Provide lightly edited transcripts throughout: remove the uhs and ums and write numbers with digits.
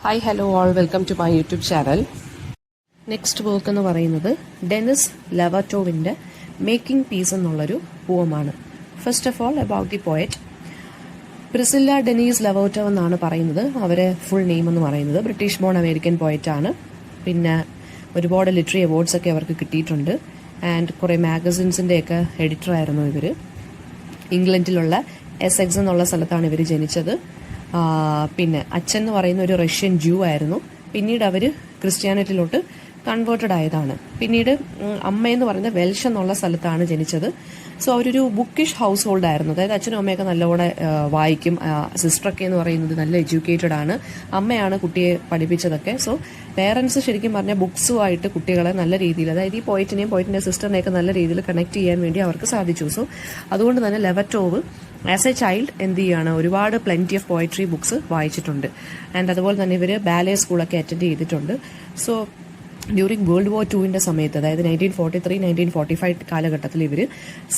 Hi hello all welcome to my YouTube channel. Next work എന്ന് പറയുന്നത് Denise ലെവറ്റോവിൻ്റെ making peace എന്നുള്ളൊരു പോവമാണ്. First of all about the poet Priscilla Denise Levertov എന്നാണ് പറയുന്നത്. അവരെ ഫുൾ നെയിം എന്ന് പറയുന്നത്. ബ്രിട്ടീഷ് ബോൺ അമേരിക്കൻ പോയറ്റാണ്. പിന്നെ ഒരുപാട് ലിറ്റററി അവാർഡ്സ് ഒക്കെ അവർക്ക് കിട്ടിയിട്ടുണ്ട്. ആൻഡ് കുറേ മാഗസിൻസിൻ്റെയൊക്കെ എഡിറ്ററായിരുന്നു ഇവർ. ഇംഗ്ലണ്ടിലുള്ള എസെക്സ് എന്നുള്ള സ്ഥലത്താണ് ഇവർ ജനിച്ചത്. പിന്നെ അച്ഛൻ എന്ന് പറയുന്ന ഒരു റഷ്യൻ ജൂ ആയിരുന്നു. പിന്നീട് അവർ ക്രിസ്ത്യാനിറ്റിയിലോട്ട് കൺവേർട്ടഡ് ആയതാണ്. പിന്നീട് അമ്മയെന്ന് പറയുന്ന വെൽഷ് എന്നുള്ള സ്ഥലത്താണ് ജനിച്ചത്. സോ അവരൊരു ബുക്കിഷ് ഹൗസ് ഹോൾഡ് ആയിരുന്നു. അതായത് അച്ഛനും അമ്മയൊക്കെ നല്ലപോലെ വായിക്കും. സിസ്റ്ററൊക്കെ എന്ന് പറയുന്നത് നല്ല എഡ്യൂക്കേറ്റഡ് ആണ്. അമ്മയാണ് കുട്ടിയെ പഠിപ്പിച്ചതൊക്കെ. സോ പേരൻസ് ശരിക്കും പറഞ്ഞാൽ ബുക്സുമായിട്ട് കുട്ടികളെ നല്ല രീതിയിൽ, അതായത് ഈ പോയിറ്റിനെയും പോയിറ്റിന്റെ സിസ്റ്ററിനെയൊക്കെ നല്ല രീതിയിൽ കണക്ട് ചെയ്യാൻ വേണ്ടി അവർക്ക് സാധിച്ചു. സോ അതുകൊണ്ട് തന്നെ ലെവറ്റോവ് ആസ് എ ചൈൽഡ് എന്ത് ചെയ്യാണ്, ഒരുപാട് പ്ലെന്റി ഓഫ് പോയട്രി ബുക്സ് വായിച്ചിട്ടുണ്ട്. ആൻഡ് അതുപോലെ തന്നെ ഇവർ ബാലെ സ്കൂളൊക്കെ അറ്റൻഡ് ചെയ്തിട്ടുണ്ട്. So during world war II സമയത്ത്, അതായത് 1943-1945 കാലഘട്ടത്തിൽ ഇവർ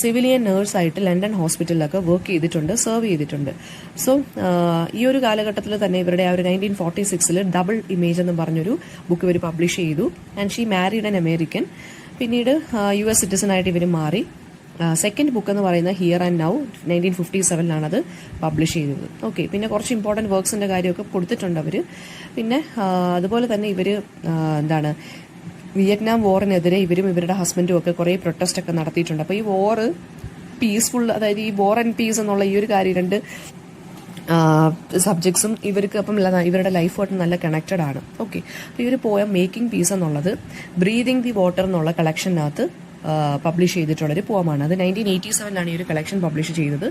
സിവിലിയൻ നേഴ്സായിട്ട് ലണ്ടൻ ഹോസ്പിറ്റലിലൊക്കെ വർക്ക് ചെയ്തിട്ടുണ്ട്, സെർവ് ചെയ്തിട്ടുണ്ട്. സോ ഈ ഒരു കാലഘട്ടത്തിൽ തന്നെ ഇവരുടെ ആ ഒരു 1946 ഡബിൾ ഇമേജ് എന്ന് പറഞ്ഞൊരു ബുക്ക് ഇവർ പബ്ലിഷ് ചെയ്തു. And she married an American. പിന്നീട് US സിറ്റിസൺ ആയിട്ട് ഇവർ മാറി. സെക്കൻഡ് ബുക്ക് എന്ന് പറയുന്നത് ഹിയർ ആൻഡ് നൗ 1957 അത് പബ്ലിഷ് ചെയ്തത്. ഓക്കെ, പിന്നെ കുറച്ച് ഇമ്പോർട്ടൻറ്റ് വർക്ക്സിൻ്റെ കാര്യമൊക്കെ കൊടുത്തിട്ടുണ്ട് അവർ. പിന്നെ അതുപോലെ തന്നെ ഇവർ എന്താണ്, വിയറ്റ്നാം വാറിനെതിരെ ഇവരും ഇവരുടെ ഹസ്ബൻഡും ഒക്കെ കുറേ പ്രൊട്ടസ്റ്റ് ഒക്കെ നടത്തിയിട്ടുണ്ട്. അപ്പോൾ ഈ വാറ് പീസ്ഫുൾ, അതായത് ഈ വാർ ആൻഡ് പീസ് എന്നുള്ള ഈ ഒരു കാര്യം, രണ്ട് സബ്ജക്ട്സും ഇവർക്ക് അപ്പം ഇവരുടെ ലൈഫുമായിട്ട് നല്ല കണക്റ്റഡ് ആണ്. ഓക്കെ, അപ്പോൾ ഈ ഒരു പോയം മേക്കിംഗ് പീസ് എന്നുള്ളത് ബ്രീതിങ് ദി വാട്ടർ എന്നുള്ള കളക്ഷനകത്ത് പബ്ലിഷ് ചെയ്തിട്ടുള്ളൊരു പോയമാണ്. അത് 1987 ഈ ഒരു കളക്ഷൻ പബ്ലിഷ് ചെയ്തത്.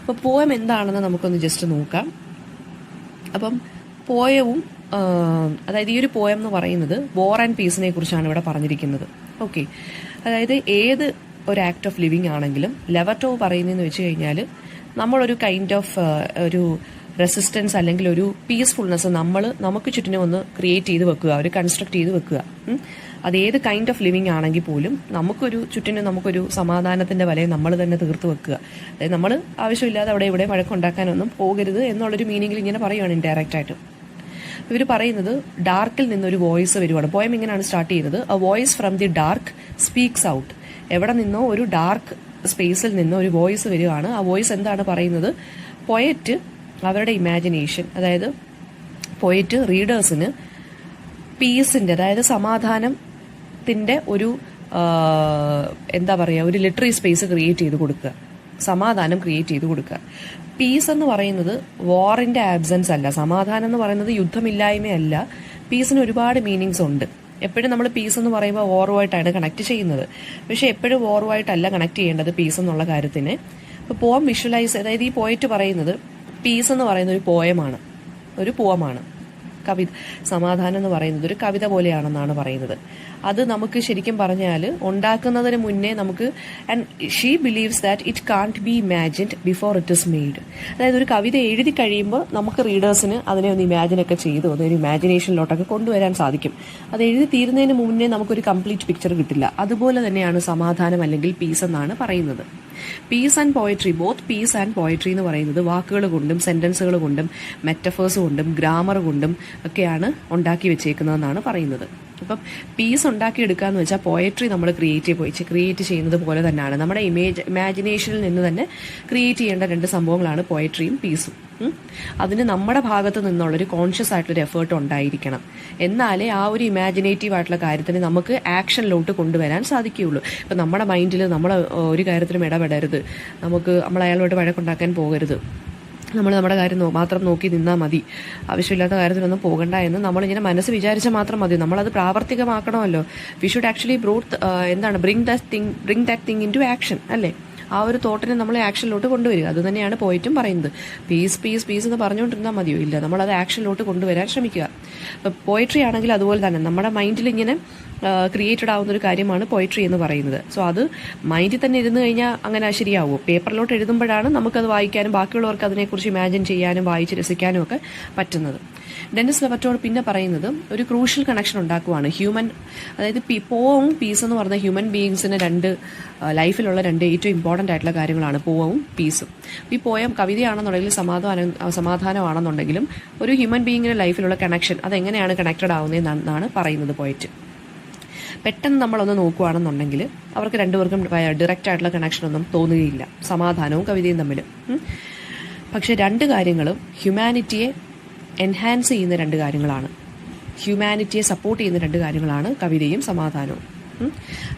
അപ്പോൾ പോയം എന്താണെന്ന് നമുക്കൊന്ന് ജസ്റ്റ് നോക്കാം. അപ്പം പോയവും അതായത് ഈ ഒരു പോയം എന്ന് പറയുന്നത് വാർ ആൻഡ് പീസിനെ കുറിച്ചാണ് ഇവിടെ പറഞ്ഞിരിക്കുന്നത്. ഓക്കെ, അതായത് ഏത് ഒരു ആക്ട് ഓഫ് ലിവിങ് ആണെങ്കിലും ലെവറ്റോവ് പറയുന്നതെന്ന് വെച്ച് കഴിഞ്ഞാൽ നമ്മളൊരു കൈൻഡ് ഓഫ് ഒരു റെസിസ്റ്റൻസ് അല്ലെങ്കിൽ ഒരു പീസ്ഫുൾനെസ് നമുക്ക് ചുറ്റിനെ ഒന്ന് ക്രിയേറ്റ് ചെയ്ത് വെക്കുക, ഒരു കൺസ്ട്രക്ട് ചെയ്ത് വെക്കുക. അത് ഏത് കൈൻഡ് ഓഫ് ലിവിങ് ആണെങ്കിൽ പോലും നമുക്കൊരു സമാധാനത്തിന്റെ വലയം നമ്മൾ തന്നെ തീർത്ത് വെക്കുക. അതായത് നമ്മൾ ആവശ്യമില്ലാതെ അവിടെ ഇവിടെ വഴക്കുണ്ടാക്കാനൊന്നും പോകരുത് എന്നുള്ളൊരു മീനിങ്ങിൽ ഇങ്ങനെ പറയുകയാണ് ഇൻഡയറക്റ്റ് ആയിട്ട്. ഇവർ പറയുന്നത് ഡാർക്കിൽ നിന്നൊരു വോയിസ് വരുവാണ്. പോയം ഇങ്ങനെയാണ് സ്റ്റാർട്ട് ചെയ്യുന്നത്. A voice from the dark speaks out. എവിടെ നിന്നോ ഒരു ഡാർക്ക് സ്പേസിൽ നിന്നോ ഒരു വോയിസ് വരികയാണ്. ആ വോയിസ് എന്താണ് പറയുന്നത്? പോയറ്റ് അവരുടെ ഇമാജിനേഷൻ, അതായത് പോയറ്റ് റീഡേഴ്സിന് പീസിന്റെ, അതായത് സമാധാനത്തിന്റെ ഒരു എന്താ പറയുക, ഒരു ലിറ്റററി സ്പേസ് ക്രിയേറ്റ് ചെയ്ത് കൊടുക്കുക, സമാധാനം ക്രിയേറ്റ് ചെയ്ത് കൊടുക്കുക. പീസ് എന്ന് പറയുന്നത് വാറിന്റെ ആബ്സെൻസ് അല്ല. സമാധാനം എന്ന് പറയുന്നത് യുദ്ധമില്ലായ്മയല്ല. പീസിന് ഒരുപാട് മീനിങ്സ് ഉണ്ട്. എപ്പോഴും നമ്മൾ പീസ് എന്ന് പറയുമ്പോൾ വാറുമായിട്ടാണ് കണക്ട് ചെയ്യുന്നത്. പക്ഷെ എപ്പോഴും വാറുമായിട്ടല്ല കണക്ട് ചെയ്യേണ്ടത് പീസ് എന്നുള്ള കാര്യത്തിന്. ഇപ്പോൾ പോം വിഷ്വലൈസ്, അതായത് ഈ പോയറ്റ് പറയുന്നത് പീസ് എന്ന് പറയുന്ന ഒരു പോയമാണ്, കവിത. സമാധാനം എന്ന് പറയുന്നത് ഒരു കവിത പോലെയാണെന്നാണ് പറയുന്നത്. അത് നമുക്ക് ശരിക്കും പറഞ്ഞാൽ ഉണ്ടാക്കുന്നതിന് മുന്നേ നമുക്ക്, and she believes that it can't be imagined before it is made. അതായത് ഒരു കവിത എഴുതി കഴിയുമ്പോൾ നമുക്ക് റീഡേഴ്സിന് അതിനെ ഒന്ന് ഇമാജിനൊക്കെ ചെയ്ത് അതൊരു ഇമാജിനേഷനിലോട്ടൊക്കെ കൊണ്ടുവരാൻ സാധിക്കും. അത് എഴുതി തീരുന്നതിന് മുന്നേ നമുക്കൊരു കംപ്ലീറ്റ് പിക്ചർ കിട്ടില്ല. അതുപോലെ തന്നെയാണ് സമാധാനം അല്ലെങ്കിൽ പീസ് എന്നാണ് പറയുന്നത്. Piece and poetry, both piece and poetry എന്ന് പറയുന്നത് വാക്കുകൾ കൊണ്ടും സെന്റൻസുകൾ കൊണ്ടും മെറ്റഫേഴ്സ് കൊണ്ടും ഗ്രാമർ കൊണ്ടും ഒക്കെയാണ് ഉണ്ടാക്കി വെച്ചേക്കുന്നതെന്നാണ് പറയുന്നത്. അപ്പം പീസ് ഉണ്ടാക്കിയെടുക്കുക എന്ന് വെച്ചാൽ പോയട്രി നമ്മൾ ക്രിയേറ്റ് ചെയ്യുന്നത് പോലെ തന്നെയാണ്. നമ്മുടെ ഇമാജിനേഷനിൽ നിന്ന് തന്നെ ക്രിയേറ്റ് ചെയ്യേണ്ട രണ്ട് സംഭവങ്ങളാണ് പോയട്രിയും പീസും. അതിന് നമ്മുടെ ഭാഗത്ത് നിന്നുള്ളൊരു കോൺഷ്യസ് ആയിട്ടുള്ളൊരു എഫേർട്ട് ഉണ്ടായിരിക്കണം. എന്നാലേ ആ ഒരു ഇമാജിനേറ്റീവ് ആയിട്ടുള്ള കാര്യത്തിന് നമുക്ക് ആക്ഷനിലോട്ട് കൊണ്ടുവരാൻ സാധിക്കുകയുള്ളൂ. ഇപ്പം നമ്മുടെ മൈൻഡിൽ നമ്മൾ ഒരു കാര്യത്തിലും ഇടപെടരുത്, നമ്മൾ അയാളോട്ട് വഴക്കുണ്ടാക്കാൻ പോകരുത്, നമ്മൾ നമ്മുടെ കാര്യം മാത്രം നോക്കി നിന്നാൽ മതി, ആവശ്യമില്ലാത്ത കാര്യത്തിലൊന്നും പോകണ്ട എന്ന് നമ്മളിങ്ങനെ മനസ്സ് വിചാരിച്ചാൽ മാത്രം മതി. നമ്മളത് പ്രാവർത്തികമാക്കണമല്ലോ. We should actually bring that thing into action, അല്ലേ? ആ ഒരു തോട്ടിനെ നമ്മൾ ആക്ഷനിലോട്ട് കൊണ്ടുവരിക. അത് തന്നെയാണ് പോയിട്ടും പറയുന്നത്. പീസ് പീസ് പീസ് എന്ന് പറഞ്ഞുകൊണ്ടിരുന്നാൽ മതിയോ? ഇല്ല, നമ്മളത് ആക്ഷനിലോട്ട് കൊണ്ടുവരാൻ ശ്രമിക്കുക. ഇപ്പം പോയട്രി ആണെങ്കിൽ അതുപോലെ തന്നെ നമ്മുടെ മൈൻഡിൽ ഇങ്ങനെ ക്രിയേറ്റഡ് ആവുന്ന ഒരു കാര്യമാണ് പോയട്രി എന്ന് പറയുന്നത്. സോ അത് മൈൻഡിൽ തന്നെ ഇരുന്ന് കഴിഞ്ഞാൽ അങ്ങനെ ശരിയാവുമോ? പേപ്പറിലോട്ട് എഴുതുമ്പോഴാണ് നമുക്കത് വായിക്കാനും ബാക്കിയുള്ളവർക്ക് അതിനെക്കുറിച്ച് ഇമാജിൻ ചെയ്യാനും വായിച്ച് രസിക്കാനും ഒക്കെ പറ്റുന്നത്. ഡെന്നിസ് ലെവറ്റോർ പിന്നെ പറയുന്നത് ഒരു ക്രൂഷ്യൽ കണക്ഷൻ ഉണ്ടാക്കുവാണ് ഹ്യൂമൻ, അതായത് പോവും പീസ് എന്ന് പറഞ്ഞ ഹ്യൂമൻ ബീയിങ്സിന് ലൈഫിലുള്ള രണ്ട് ഏറ്റവും ഇമ്പോർട്ടൻ്റ് ആയിട്ടുള്ള കാര്യങ്ങളാണ് പോവും പീസും. ഈ പോയം കവിതയാണെന്നുണ്ടെങ്കിൽ സമാധാനമാണെന്നുണ്ടെങ്കിലും ഒരു ഹ്യൂമൻ ബീയിങ്ങിന്റെ ലൈഫിലുള്ള കണക്ഷൻ അതെങ്ങനെയാണ് കണക്റ്റഡ് ആവുന്നതെന്നാണ് പറയുന്നത് പോയിറ്റ്. പെട്ടെന്ന് നമ്മളൊന്ന് നോക്കുകയാണെന്നുണ്ടെങ്കിൽ അവർക്ക് രണ്ടുപേർക്കും ഡയറക്റ്റ് ആയിട്ടുള്ള കണക്ഷൻ ഒന്നും തോന്നുകയില്ല, സമാധാനവും കവിതയും തമ്മിൽ. പക്ഷെ രണ്ട് കാര്യങ്ങളും ഹ്യൂമാനിറ്റിയെ എൻഹാൻസ് ചെയ്യുന്ന രണ്ട് കാര്യങ്ങളാണ്, ഹ്യൂമാനിറ്റിയെ സപ്പോർട്ട് ചെയ്യുന്ന രണ്ട് കാര്യങ്ങളാണ് കവിതയും സമാധാനവും.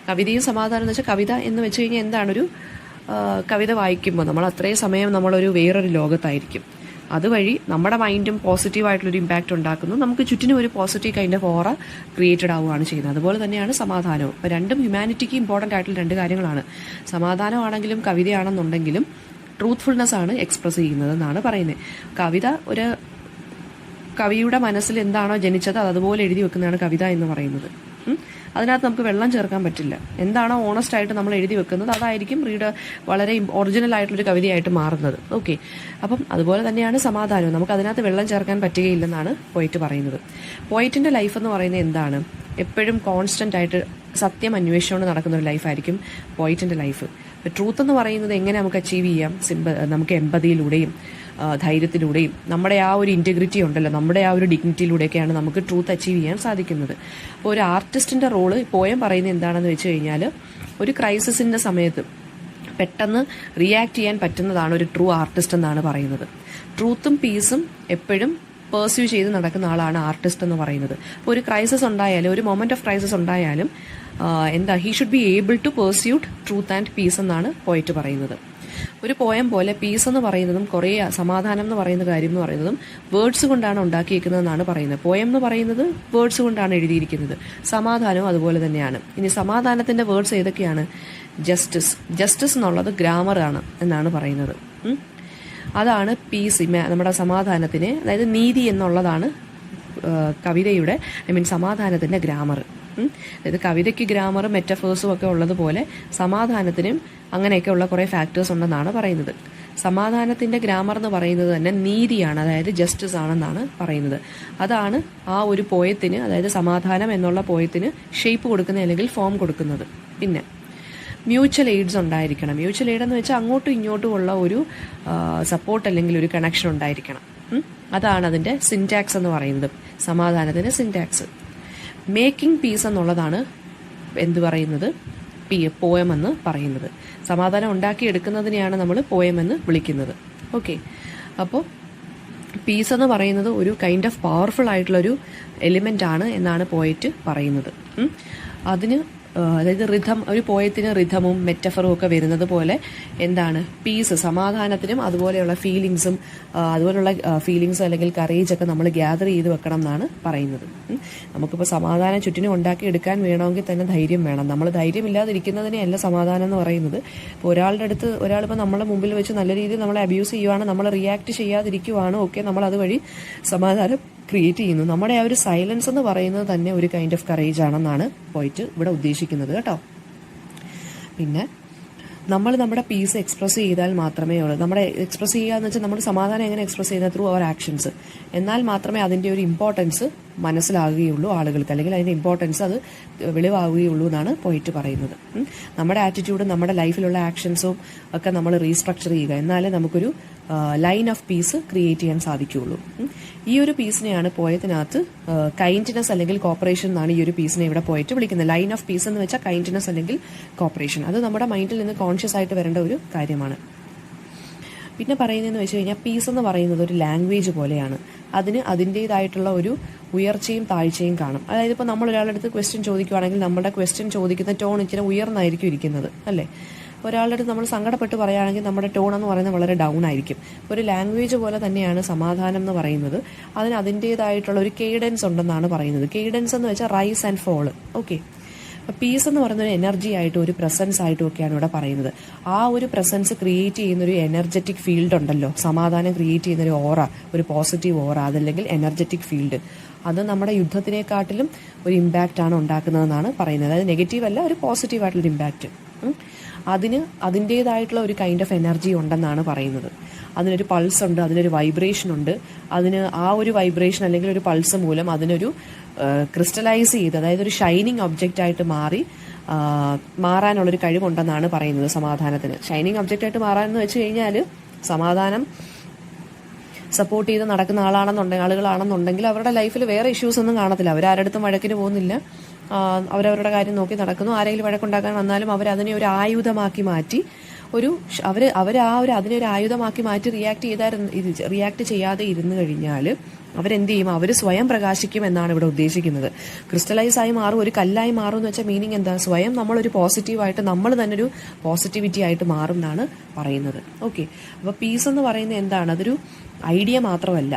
കവിതയും സമാധാനം എന്ന് വെച്ചാൽ കവിത എന്ന് വെച്ച് കഴിഞ്ഞാൽ എന്താണ്, കവിത വായിക്കുമ്പോൾ നമ്മൾ അത്രയും സമയം നമ്മളൊരു വേറൊരു ലോകത്തായിരിക്കും. അതുവഴി നമ്മുടെ മൈൻഡും പോസിറ്റീവായിട്ടുള്ളൊരു ഇമ്പാക്റ്റ് ഉണ്ടാക്കുന്നു, നമുക്ക് ചുറ്റിനും ഒരു positive kind of aura created ആവുകയാണ് ചെയ്യുന്നത്. അതുപോലെ തന്നെയാണ് സമാധാനവും. അപ്പോൾ രണ്ടും ഹ്യൂമാനിറ്റിക്ക് ഇമ്പോർട്ടൻ്റ് ആയിട്ടുള്ള രണ്ട് കാര്യങ്ങളാണ്. സമാധാനമാണെങ്കിലും കവിതയാണെന്നുണ്ടെങ്കിലും ട്രൂത്ത്ഫുൾനെസ് ആണ് എക്സ്പ്രസ് ചെയ്യുന്നത് എന്നാണ് പറയുന്നത്. കവിയുടെ മനസ്സിൽ എന്താണോ ജനിച്ചത് അതുപോലെ എഴുതി വെക്കുന്നതാണ് കവിത എന്ന് പറയുന്നത്. അതിനകത്ത് നമുക്ക് വെള്ളം ചേർക്കാൻ പറ്റില്ല. എന്താണോ ഓണസ്റ്റ് ആയിട്ട് നമ്മൾ എഴുതി വെക്കുന്നത് അതായിരിക്കും റീഡർ വളരെ ഒറിജിനൽ ആയിട്ടുള്ളൊരു കവിതയായിട്ട് മാറുന്നത്. ഓക്കെ, അപ്പം അതുപോലെ തന്നെയാണ് സമാധാനവും. നമുക്ക് അതിനകത്ത് വെള്ളം ചേർക്കാൻ പറ്റുകയില്ലെന്നാണ് പോയിറ്റ് പറയുന്നത്. പോയിറ്റിന്റെ ലൈഫ് എന്ന് പറയുന്നത് എന്താണ്, എപ്പോഴും കോൺസ്റ്റന്റ് ആയിട്ട് സത്യം അന്വേഷിച്ചുകൊണ്ട് നടക്കുന്ന ഒരു ലൈഫായിരിക്കും പോയിറ്റിന്റെ ലൈഫ്. ട്രൂത്ത് എന്ന് പറയുന്നത് എങ്ങനെ നമുക്ക് അച്ചീവ് ചെയ്യാം, നമുക്ക് എമ്പതിയിലൂടെയും ധൈര്യത്തിലൂടെയും നമ്മുടെ ആ ഒരു ഇൻറ്റഗ്രിറ്റി ഉണ്ടല്ലോ, നമ്മുടെ ആ ഒരു ഡിഗ്നിറ്റിയിലൂടെയൊക്കെയാണ് നമുക്ക് ട്രൂത്ത് അച്ചീവ് ചെയ്യാൻ സാധിക്കുന്നത്. അപ്പോൾ ഒരു ആർട്ടിസ്റ്റിൻ്റെ റോള് പോയം പറയുന്നത് എന്താണെന്ന് വെച്ച് കഴിഞ്ഞാൽ ഒരു ക്രൈസിസിൻ്റെ സമയത്ത് പെട്ടെന്ന് റിയാക്ട് ചെയ്യാൻ പറ്റുന്നതാണ് ഒരു ട്രൂ ആർട്ടിസ്റ്റ് എന്നാണ് പറയുന്നത്. ട്രൂത്തും പീസും എപ്പോഴും പേഴ്സ്യൂ ചെയ്ത് നടക്കുന്ന ആളാണ് ആർട്ടിസ്റ്റ് എന്ന് പറയുന്നത്. അപ്പോൾ ഒരു ക്രൈസിസ് ഉണ്ടായാലും ഒരു മൊമെന്റ് ഓഫ് ക്രൈസിസ് ഉണ്ടായാലും he should be able to pursue truth and peace എന്നാണ് പോയിറ്റ് പറയുന്നത്. ഒരു പോയം പോലെ പീസ് എന്ന് പറയുന്നതും കുറേ സമാധാനം എന്ന് പറയുന്ന കാര്യം എന്ന് പറയുന്നതും വേർഡ്സ് കൊണ്ടാണ് ഉണ്ടാക്കിയിരിക്കുന്നതെന്നാണ് പറയുന്നത്. പോയം എന്ന് പറയുന്നത് വേർഡ്സ് കൊണ്ടാണ് എഴുതിയിരിക്കുന്നത്, സമാധാനവും അതുപോലെ തന്നെയാണ്. ഇനി സമാധാനത്തിന്റെ വേർഡ്സ് ഏതൊക്കെയാണ്? ജസ്റ്റിസ് എന്നുള്ളത് ഗ്രാമർ ആണ് എന്നാണ് പറയുന്നത്. അതാണ് പീസ്, നമ്മുടെ സമാധാനത്തിന്, അതായത് നീതി എന്നുള്ളതാണ് കവിതയുടെ സമാധാനത്തിന്റെ ഗ്രാമർ. അതായത് കവിതയ്ക്ക് ഗ്രാമറും മെറ്റഫേഴ്സും ഒക്കെ ഉള്ളതുപോലെ സമാധാനത്തിനും അങ്ങനെയൊക്കെയുള്ള കുറേ ഫാക്ടേഴ്സ് ഉണ്ടെന്നാണ് പറയുന്നത്. സമാധാനത്തിന്റെ ഗ്രാമർ എന്ന് പറയുന്നത് തന്നെ നീതിയാണ്, അതായത് ജസ്റ്റിസ് ആണെന്നാണ് പറയുന്നത്. അതാണ് ആ ഒരു പോയത്തിന്, അതായത് സമാധാനം എന്നുള്ള പോയത്തിന് ഷേപ്പ് കൊടുക്കുന്നത് അല്ലെങ്കിൽ ഫോം കൊടുക്കുന്നത്. പിന്നെ മ്യൂച്വൽ എയ്ഡ്സ് ഉണ്ടായിരിക്കണം. മ്യൂച്വൽ എയ്ഡ് എന്ന് വെച്ചാൽ അങ്ങോട്ടും ഇങ്ങോട്ടും ഉള്ള ഒരു സപ്പോർട്ട് അല്ലെങ്കിൽ ഒരു കണക്ഷൻ ഉണ്ടായിരിക്കണം. അതാണ് അതിന്റെ സിൻടാക്സ് എന്ന് പറയുന്നത്, സമാധാനത്തിന്റെ സിൻടാക്സ്. മേക്കിംഗ് പീസ് എന്നുള്ളതാണ് എന്ത് പറയുന്നത്, പോയം എന്ന് പറയുന്നത്. സമാധാനം ഉണ്ടാക്കിയെടുക്കുന്നതിനെയാണ് നമ്മൾ പോയം എന്ന് വിളിക്കുന്നത്. ഓക്കെ, അപ്പോൾ പീസ് എന്ന് പറയുന്നത് ഒരു കൈൻഡ് ഓഫ് പവർഫുൾ ആയിട്ടുള്ളൊരു എലിമെന്റ് ആണ് എന്നാണ് പോയറ്റ് പറയുന്നത്. അതിന് അതായത് ഒരു പോയത്തിന് റിഥമും മെറ്റഫറും ഒക്കെ വരുന്നത് പോലെ എന്താണ് പീസ്, സമാധാനത്തിനും അതുപോലെയുള്ള ഫീലിങ്സും അല്ലെങ്കിൽ കറേജ് ഒക്കെ നമ്മൾ ഗ്യാദർ ചെയ്ത് വെക്കണം എന്നാണ് പറയുന്നത്. നമുക്കിപ്പോൾ സമാധാനം ചുറ്റിനും ഉണ്ടാക്കിയെടുക്കാൻ വേണമെങ്കിൽ തന്നെ ധൈര്യം വേണം. നമ്മൾ ധൈര്യമില്ലാതിരിക്കുന്നതിനെയല്ല സമാധാനം എന്ന് പറയുന്നത്. ഇപ്പോൾ ഒരാളിപ്പോൾ നമ്മളെ മുമ്പിൽ വെച്ച് നല്ല രീതിയിൽ നമ്മളെ അബ്യൂസ് ചെയ്യുവാണ്, നമ്മൾ റിയാക്ട് ചെയ്യാതിരിക്കുവാണ്, ഓക്കെ, നമ്മൾ അതുവഴി സമാധാനം ക്രിയേറ്റ് ചെയ്യുന്നു. നമ്മുടെ ആ ഒരു സൈലൻസ് എന്ന് പറയുന്നത് തന്നെ ഒരു കൈൻഡ് ഓഫ് കറേജ് ആണെന്നാണ് പോയിട്ട് ഇവിടെ ഉദ്ദേശിക്കുന്നത് കേട്ടോ. പിന്നെ നമ്മൾ നമ്മുടെ പീസ് എക്സ്പ്രസ് ചെയ്താൽ മാത്രമേ ഉള്ളൂ, നമ്മുടെ എക്സ്പ്രസ് ചെയ്യുക എന്ന് വെച്ചാൽ നമ്മുടെ സമാധാനം എങ്ങനെ എക്സ്പ്രസ് ചെയ്യുന്നത് ത്രൂ അവർ ആക്ഷൻസ്, എന്നാൽ മാത്രമേ അതിൻ്റെ ഒരു ഇമ്പോർട്ടൻസ് മനസ്സിലാകുകയുള്ളൂ ആളുകൾക്ക്, അല്ലെങ്കിൽ അതിൻ്റെ ഇമ്പോർട്ടൻസ് അത് വെളിവാകുകയുള്ളൂ എന്നാണ് പോയിട്ട് പറയുന്നത്. നമ്മുടെ ആറ്റിറ്റ്യൂഡും നമ്മുടെ ലൈഫിലുള്ള ആക്ഷൻസും ഒക്കെ നമ്മൾ റീസ്ട്രക്ചർ ചെയ്യുക, എന്നാലേ നമുക്കൊരു ലൈൻ ഓഫ് പീസ് ക്രിയേറ്റ് ചെയ്യാൻ സാധിക്കുകയുള്ളൂ. ഈ ഒരു പീസിനെയാണ് പോയത്തിനകത്ത് കൈൻഡ്നെസ് അല്ലെങ്കിൽ കോപ്പറേഷൻ എന്നാണ് ഈ ഒരു പീസിനെ ഇവിടെ പോയിട്ട് വിളിക്കുന്നത്. ലൈൻ ഓഫ് പീസ് എന്ന് വെച്ചാൽ കൈൻഡ്നെസ് അല്ലെങ്കിൽ കോപ്പറേഷൻ. അത് നമ്മുടെ മൈൻഡിൽ നിന്ന് കോൺഷ്യസ് ആയിട്ട് വരേണ്ട ഒരു കാര്യമാണ്. പിന്നെ പറയുന്നതെന്ന് വെച്ച് കഴിഞ്ഞാൽ പീസ് എന്ന് പറയുന്നത് ഒരു ലാംഗ്വേജ് പോലെയാണ്. അതിന് അതിൻ്റെതായിട്ടുള്ള ഒരു ഉയർച്ചയും താഴ്ചയും കാണും. അതായത് ഇപ്പോൾ നമ്മൾ ഒരാളുടെ അടുത്ത് ക്വസ്റ്റ്യൻ ചോദിക്കുകയാണെങ്കിൽ നമ്മുടെ ക്വസ്റ്റ്യൻ ചോദിക്കുന്ന ടോൺ ഇച്ചിരി ഉയർന്നായിരിക്കും ഇരിക്കുന്നത്, അല്ലേ? ഒരാളുടെ അടുത്ത് നമ്മൾ സങ്കടപ്പെട്ട് പറയുകയാണെങ്കിൽ നമ്മുടെ ടോൺ എന്ന് പറയുന്നത് വളരെ ഡൗൺ ആയിരിക്കും. ഒരു ലാംഗ്വേജ് പോലെ തന്നെയാണ് സമാധാനം എന്ന് പറയുന്നത്. അതിന് അതിൻ്റെതായിട്ടുള്ള ഒരു കേഡൻസ് ഉണ്ടെന്നാണ് പറയുന്നത്. കേഡൻസ് എന്ന് വെച്ചാൽ rise and fall. Okay, peace എന്ന് പറയുന്ന ഒരു എനർജി ആയിട്ടും ഒരു പ്രസൻസ് ആയിട്ടും ഒക്കെയാണ് ഇവിടെ പറയുന്നത്. ആ ഒരു പ്രസൻസ് ക്രിയേറ്റ് ചെയ്യുന്ന ഒരു എനർജറ്റിക് ഫീൽഡ് ഉണ്ടല്ലോ, സമാധാനം ക്രിയേറ്റ് ചെയ്യുന്ന ഒരു ഓറ, ഒരു പോസിറ്റീവ് ഓറ, അതല്ലെങ്കിൽ എനർജറ്റിക് ഫീൽഡ്, അത് നമ്മുടെ യുദ്ധത്തിനെക്കാട്ടിലും ഒരു ഇമ്പാക്റ്റ് ആണ് ഉണ്ടാക്കുന്നതെന്നാണ് പറയുന്നത്. അതായത് നെഗറ്റീവ് അല്ല, ഒരു പോസിറ്റീവ് ആയിട്ടുള്ളൊരു ഇമ്പാക്റ്റ്. അതിന് അതിൻ്റെതായിട്ടുള്ള ഒരു കൈൻഡ് ഓഫ് എനർജി ഉണ്ടെന്നാണ് പറയുന്നത്. അതിനൊരു പൾസ് ഉണ്ട്, അതിനൊരു വൈബ്രേഷൻ ഉണ്ട്. അതിന് ആ ഒരു വൈബ്രേഷൻ അല്ലെങ്കിൽ ഒരു പൾസ് മൂലം അതിനൊരു ക്രിസ്റ്റലൈസ് ചെയ്ത്, അതായത് ഒരു ഷൈനിങ് ഒബ്ജക്റ്റ് ആയിട്ട് മാറാനുള്ളൊരു കഴിവുണ്ടെന്നാണ് പറയുന്നത് സമാധാനത്തിന്. ഷൈനിങ് ഒബ്ജക്റ്റ് ആയിട്ട് മാറാനെന്ന് വെച്ച് കഴിഞ്ഞാൽ സമാധാനം സപ്പോർട്ട് ചെയ്ത് നടക്കുന്ന ആളുകളാണെന്നുണ്ടെങ്കിൽ അവരുടെ ലൈഫിൽ വേറെ ഇഷ്യൂസ് ഒന്നും കാണത്തില്ല. അവരാരടുത്തും വഴക്കിന് പോകുന്നില്ല, അവരവരുടെ കാര്യം നോക്കി നടക്കുന്നു. ആരെങ്കിലും വഴക്കുണ്ടാക്കാൻ വന്നാലും അവരതിനെ ഒരു ആയുധമാക്കി മാറ്റി അതിനെ ഒരു ആയുധമാക്കി മാറ്റി റിയാക്ട് ചെയ്യാതെ ഇരുന്ന് കഴിഞ്ഞാൽ അവരെന്ത് ചെയ്യും? അവർ സ്വയം പ്രകാശിക്കും എന്നാണ് ഇവിടെ ഉദ്ദേശിക്കുന്നത്. ക്രിസ്റ്റലൈസ് ആയി മാറും, ഒരു കല്ലായി മാറും എന്ന് വെച്ചാൽ മീനിങ് എന്താ? സ്വയം നമ്മളൊരു പോസിറ്റീവായിട്ട്, നമ്മൾ തന്നെ ഒരു പോസിറ്റിവിറ്റി ആയിട്ട് മാറും എന്നാണ് പറയുന്നത്. ഓക്കെ, അപ്പോൾ പീസ് എന്ന് പറയുന്നത് എന്താണ്? അതൊരു ഐഡിയ മാത്രമല്ല,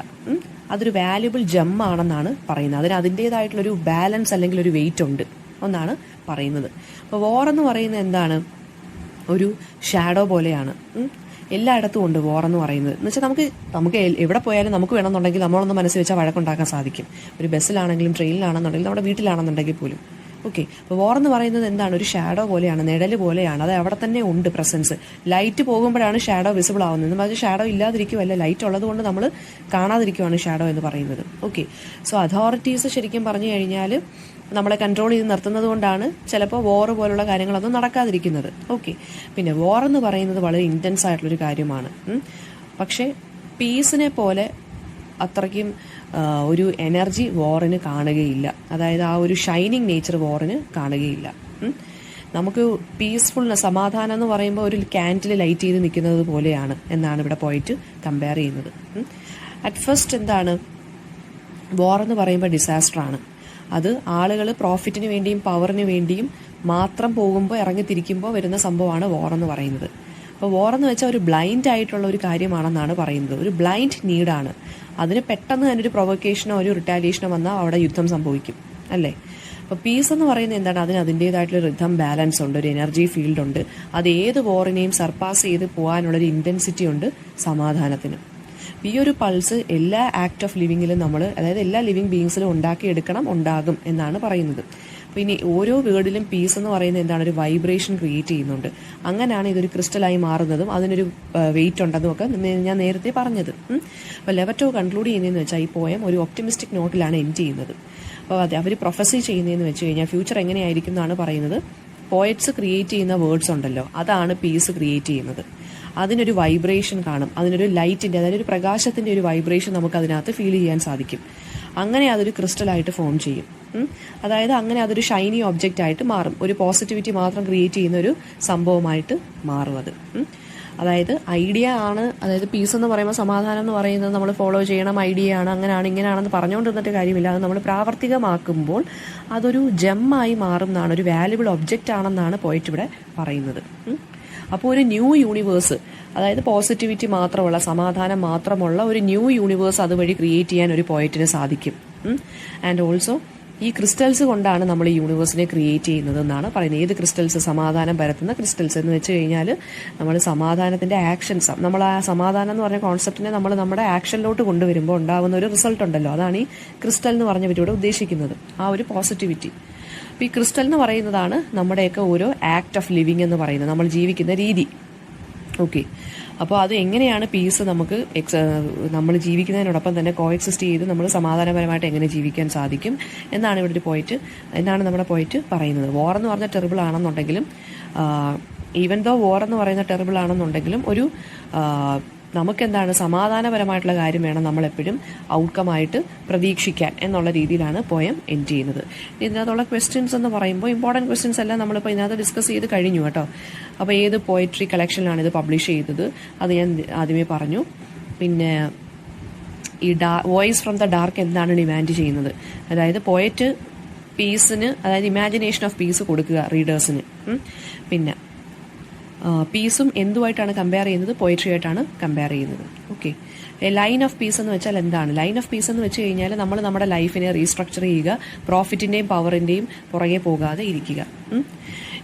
അതൊരു വാല്യുബിൾ ജെം ആണെന്നാണ് പറയുന്നത്. അതിന് അതിൻ്റെതായിട്ടുള്ളൊരു ബാലൻസ് അല്ലെങ്കിൽ ഒരു വെയിറ്റ് ഉണ്ട് എന്നാണ് പറയുന്നത്. അപ്പോൾ വോർ എന്ന് പറയുന്നത് എന്താണ്? ഒരു ഷാഡോ പോലെയാണ്. എല്ലായിടത്തും ഉണ്ട് വോർ എന്ന് പറയുന്നത്. എന്ന് വെച്ചാൽ നമുക്ക് എവിടെ പോയാലും നമുക്ക് വേണമെന്നുണ്ടെങ്കിൽ നമ്മളൊന്ന് മനസ്സിൽ വെച്ചാൽ വഴക്കുണ്ടാക്കാൻ സാധിക്കും. ഒരു ബസ്സിലാണെങ്കിലും ട്രെയിനിലാണെന്നുണ്ടെങ്കിലും നമ്മുടെ വീട്ടിലാണെന്നുണ്ടെങ്കിൽ പോലും. ഓക്കെ, അപ്പോൾ വോർ എന്ന് പറയുന്നത് എന്താണ്? ഒരു ഷാഡോ പോലെയാണ്, നിഴല് പോലെയാണ്. അത് അവിടെ തന്നെ ഉണ്ട് പ്രസൻസ്. ലൈറ്റ് പോകുമ്പോഴാണ് ഷാഡോ വിസിബിൾ ആവുന്നത്. അത് ഷാഡോ ഇല്ലാതിരിക്കുമല്ല, ലൈറ്റ് ഉള്ളത് കൊണ്ട് നമ്മൾ കാണാതിരിക്കുവാണ് ഷാഡോ എന്ന് പറയുന്നത്. ഓക്കെ, സോ അതോറിറ്റീസ് ശരിക്കും പറഞ്ഞു കഴിഞ്ഞാൽ നമ്മളെ കൺട്രോൾ ചെയ്ത് നിർത്തുന്നത് കൊണ്ടാണ് ചിലപ്പോൾ വോർ പോലുള്ള കാര്യങ്ങളൊന്നും നടക്കാതിരിക്കുന്നത്. ഓക്കെ, പിന്നെ വോർ എന്ന് പറയുന്നത് വളരെ ഇൻറ്റൻസ് ആയിട്ടുള്ളൊരു കാര്യമാണ്. പക്ഷേ പീസിനെ പോലെ അത്രയ്ക്കും ഒരു എനർജി വോറിന് കാണുകയില്ല. അതായത് ആ ഒരു ഷൈനിങ് നേച്ചർ വോറിന് കാണുകയില്ല. നമുക്ക് പീസ്ഫുൾനെസ്, സമാധാനം എന്ന് പറയുമ്പോൾ ഒരു ക്യാൻഡിൽ ലൈറ്റ് ചെയ്ത് നിൽക്കുന്നത് പോലെയാണ് എന്നാണ് ഇവിടെ പോയിട്ട് കമ്പയർ ചെയ്യുന്നത്. അറ്റ് ഫസ്റ്റ് എന്താണ് വോർ എന്ന് പറയുമ്പോൾ ഡിസാസ്റ്ററാണ്. അത് ആളുകൾ പ്രോഫിറ്റിന് വേണ്ടിയും പവറിന് വേണ്ടിയും മാത്രം പോകുമ്പോൾ ഇറങ്ങിത്തിരിക്കുമ്പോൾ വരുന്ന സംഭവമാണ് വോർ എന്ന് പറയുന്നത്. അപ്പോൾ വോർ എന്ന് വെച്ചാൽ ഒരു ബ്ലൈൻഡ് ആയിട്ടുള്ള ഒരു കാര്യമാണെന്നാണ് പറയുന്നത്. ഒരു ബ്ലൈൻഡ് നീഡാണ്. അതിന് പെട്ടെന്ന് തന്നെ ഒരു പ്രൊവക്കേഷനോ ഒരു റിറ്റാലിയേഷനോ വന്നാൽ അവിടെ യുദ്ധം സംഭവിക്കും, അല്ലേ? അപ്പോൾ പീസ് എന്ന് പറയുന്നത് എന്താണ്? അതിന് അതിൻ്റേതായിട്ടുള്ള റിഥം ബാലൻസ് ഉണ്ട്, ഒരു എനർജി ഫീൽഡ് ഉണ്ട്. അത് ഏത് വോറിനെയും സർപ്പാസ് ചെയ്ത് പോകാനുള്ളൊരു ഇൻറ്റൻസിറ്റി ഉണ്ട് സമാധാനത്തിന്. ഈ ഒരു പൾസ് എല്ലാ ആക്ട് ഓഫ് ലിവിങ്ങിലും അതായത് എല്ലാ ലിവിങ് ബീയിങ്സിലും ഉണ്ടാകും എന്നാണ് പറയുന്നത്. അപ്പോൾ ഇനി ഓരോ വേർഡിലും പീസ് എന്ന് പറയുന്നത് എന്താണ്? ഒരു വൈബ്രേഷൻ ക്രിയേറ്റ് ചെയ്യുന്നുണ്ട്. അങ്ങനെയാണ് ഇതൊരു ക്രിസ്റ്റലായി മാറുന്നതും അതിനൊരു വെയിറ്റ് ഉണ്ടെന്നും ഒക്കെ ഞാൻ നേരത്തെ പറഞ്ഞത്. അപ്പോൾ ലെവറ്റോ കൺക്ലൂഡ് ചെയ്യുന്നതെന്ന് വെച്ചാൽ ഈ പോയം ഒരു ഒപ്റ്റിമിസ്റ്റിക് നോട്ടിലാണ് എൻഡ് ചെയ്യുന്നത്. അപ്പോൾ അവർ പ്രൊഫസി ചെയ്യുന്നതെന്ന് വെച്ച് കഴിഞ്ഞാൽ ഫ്യൂച്ചർ എങ്ങനെയായിരിക്കും എന്നാണ് പറയുന്നത്. പോയറ്റ്സ് ക്രിയേറ്റ് ചെയ്യുന്ന വേർഡ്സ് ഉണ്ടല്ലോ, അതാണ് പീസ് ക്രിയേറ്റ് ചെയ്യുന്നത്. അതിനൊരു വൈബ്രേഷൻ കാണും, അതിനൊരു ലൈറ്റിൻ്റെ, അതായത് ഒരു പ്രകാശത്തിൻ്റെ ഒരു വൈബ്രേഷൻ നമുക്ക് അതിനകത്ത് ഫീൽ ചെയ്യാൻ സാധിക്കും. അങ്ങനെ അതൊരു ക്രിസ്റ്റലായിട്ട് ഫോം ചെയ്യും. അതായത് അങ്ങനെ അതൊരു ഷൈനി ഒബ്ജക്റ്റ് ആയിട്ട് മാറും. ഒരു പോസിറ്റിവിറ്റി മാത്രം ക്രിയേറ്റ് ചെയ്യുന്ന ഒരു സംഭവമായിട്ട് മാറും അത്. അതായത് ഐഡിയ ആണ്. അതായത് പീസ് എന്ന് പറയുമ്പോൾ, സമാധാനം എന്ന് പറയുന്നത് നമ്മൾ ഫോളോ ചെയ്യണം, ഐഡിയ ആണ്, അങ്ങനെയാണ് ഇങ്ങനെയാണെന്ന് പറഞ്ഞുകൊണ്ടിരുന്നിട്ട് കാര്യമില്ല. അത് നമ്മൾ പ്രാവർത്തികമാക്കുമ്പോൾ അതൊരു ജെമ്മായി മാറും എന്നാണ്, ഒരു വാല്യുബിൾ ഒബ്ജക്റ്റ് ആണെന്നാണ് പോയിട്ട് ഇവിടെ പറയുന്നത്. അപ്പോൾ ഒരു ന്യൂ യൂണിവേഴ്സ്, അതായത് പോസിറ്റിവിറ്റി മാത്രമുള്ള, സമാധാനം മാത്രമുള്ള ഒരു ന്യൂ യൂണിവേഴ്സ് അതുവഴി ക്രിയേറ്റ് ചെയ്യാൻ ഒരു പോയറ്റിന് സാധിക്കും. ആൻഡ് ഓൾസോ ഈ ക്രിസ്റ്റൽസ് കൊണ്ടാണ് നമ്മൾ ഈ യൂണിവേഴ്സിനെ ക്രിയേറ്റ് ചെയ്യുന്നത് എന്നാണ് പറയുന്നത്. ഏത് ക്രിസ്റ്റൽസ്? സമാധാനം പരത്തുന്ന ക്രിസ്റ്റൽസ് എന്ന് വെച്ച് കഴിഞ്ഞാൽ നമ്മൾ സമാധാനത്തിൻ്റെ ആക്ഷൻസ്, നമ്മൾ ആ സമാധാനം എന്ന് പറഞ്ഞ കോൺസെപ്റ്റിനെ നമ്മൾ നമ്മുടെ ആക്ഷനിലോട്ട് കൊണ്ടുവരുമ്പോൾ ഉണ്ടാകുന്ന ഒരു റിസൾട്ട് ഉണ്ടല്ലോ, അതാണ് ഈ ക്രിസ്റ്റൽ എന്ന് പറഞ്ഞവരിവിടെ ഉദ്ദേശിക്കുന്നത്, ആ ഒരു പോസിറ്റിവിറ്റി. അപ്പോൾ ഈ ക്രിസ്റ്റൽ എന്ന് പറയുന്നതാണ് നമ്മുടെയൊക്കെ ഓരോ ആക്ട് ഓഫ് ലിവിങ് എന്ന് പറയുന്നത്, നമ്മൾ ജീവിക്കുന്ന രീതി. ഓക്കെ, അപ്പോൾ അത് എങ്ങനെയാണ് പീസ് നമുക്ക് നമ്മൾ ജീവിക്കുന്നതിനോടൊപ്പം തന്നെ കോഎക്സിസ്റ്റ് ചെയ്ത് നമ്മൾ സമാധാനപരമായിട്ട് എങ്ങനെ ജീവിക്കാൻ സാധിക്കും എന്നാണ് ഇവിടെ ഒരു പോയിന്റ്, എന്നാണ് നമ്മുടെ പോയിന്റ് പറയുന്നത്. വോർ എന്ന് പറഞ്ഞാൽ ടെറിബിൾ ആണെന്നുണ്ടെങ്കിലും, ഈവൻ ദോ വോർ എന്ന് പറയുന്ന ടെറിബിൾ ആണെന്നുണ്ടെങ്കിലും, ഒരു നമുക്കെന്താണ് സമാധാനപരമായിട്ടുള്ള കാര്യം വേണം നമ്മളെപ്പോഴും ഔട്ട്കമായിട്ട് പ്രതീക്ഷിക്കാൻ എന്നുള്ള രീതിയിലാണ് പോയം എൻഡ് ചെയ്യുന്നത്. ഇതിനകത്തുള്ള ക്വസ്റ്റ്യൻസ് എന്ന് പറയുമ്പോൾ ഇമ്പോർട്ടൻറ്റ് ക്വസ്റ്റ്യൻസ് എല്ലാം നമ്മളിപ്പോൾ ഇതിനകത്ത് ഡിസ്കസ് ചെയ്ത് കഴിഞ്ഞു കേട്ടോ. അപ്പോൾ ഏത് പോയട്രി കളക്ഷനിലാണ് ഇത് പബ്ലിഷ് ചെയ്തത് അത് ഞാൻ ആദ്യമേ പറഞ്ഞു. പിന്നെ ഈ വോയിസ് ഫ്രം ദ ഡാർക്ക് എന്താണ് ഡിമാൻഡ് ചെയ്യുന്നത്, അതായത് പോയറ്റ് പീസിന്, അതായത് ഇമാജിനേഷൻ ഓഫ് പീസ് കൊടുക്കുക റീഡേഴ്സിന്. പിന്നെ പീസും എന്തുമായിട്ടാണ് കമ്പയർ ചെയ്യുന്നത്? പോയട്രി ആയിട്ടാണ് കമ്പയർ ചെയ്യുന്നത്. ഓക്കെ, ലൈൻ ഓഫ് പീസ് എന്ന് വെച്ചാൽ എന്താണ്? ലൈൻ ഓഫ് പീസ് എന്ന് വെച്ച് കഴിഞ്ഞാൽ നമ്മൾ നമ്മുടെ ലൈഫിനെ റീസ്ട്രക്ചർ ചെയ്യുക, പ്രോഫിറ്റിൻ്റെയും പവറിൻ്റെയും പുറകെ പോകാതെ ഇരിക്കുക.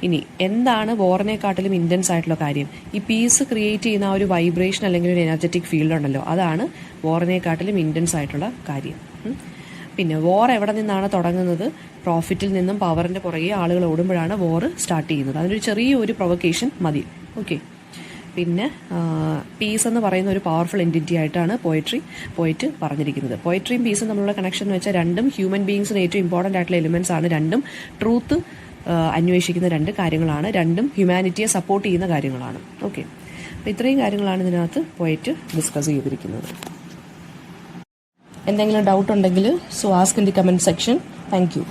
ഇനി എന്താണ് വോറിനെക്കാട്ടിലും ഇൻറ്റൻസ് ആയിട്ടുള്ള കാര്യം? ഈ പീസ് ക്രിയേറ്റ് ചെയ്യുന്ന ആ ഒരു വൈബ്രേഷൻ അല്ലെങ്കിൽ ഒരു എനർജറ്റിക് ഫീൽഡ് ഉണ്ടല്ലോ, അതാണ് വോറിനെക്കാട്ടിലും ഇൻറ്റൻസ് ആയിട്ടുള്ള കാര്യം. പിന്നെ വോർ എവിടെ നിന്നാണ് തുടങ്ങുന്നത്? പ്രോഫിറ്റിൽ നിന്നും പവറിൻ്റെ പുറകെ ആളുകൾ ഓടുമ്പോഴാണ് വോർ സ്റ്റാർട്ട് ചെയ്യുന്നത്. അതിനൊരു ചെറിയൊരു പ്രൊവക്കേഷൻ മതി. ഓക്കെ, പിന്നെ പീസ് എന്ന് പറയുന്ന ഒരു പവർഫുൾ എൻറ്റിറ്റി ആയിട്ടാണ് പോയറ്റ് പറഞ്ഞിരിക്കുന്നത്. പോയട്രിയും പീസും തമ്മിലുള്ള കണക്ഷൻ എന്ന് വെച്ചാൽ രണ്ടും ഹ്യൂമൻ ബീയിങ്സിന് ഏറ്റവും ഇമ്പോർട്ടൻ്റ് ആയിട്ടുള്ള എലിമെൻറ്റ്സ് ആണ്. രണ്ടും ട്രൂത്ത് അന്വേഷിക്കുന്ന രണ്ട് കാര്യങ്ങളാണ്. രണ്ടും ഹ്യൂമാനിറ്റിയെ സപ്പോർട്ട് ചെയ്യുന്ന കാര്യങ്ങളാണ്. ഓക്കെ, അപ്പോൾ ഇത്രയും കാര്യങ്ങളാണ് ഇതിനകത്ത് പോയറ്റ് ഡിസ്കസ് ചെയ്തിരിക്കുന്നത്. എന്തെങ്കിലും ഡൗട്ട് ഉണ്ടെങ്കിൽ so ask in the comment section. Thank you.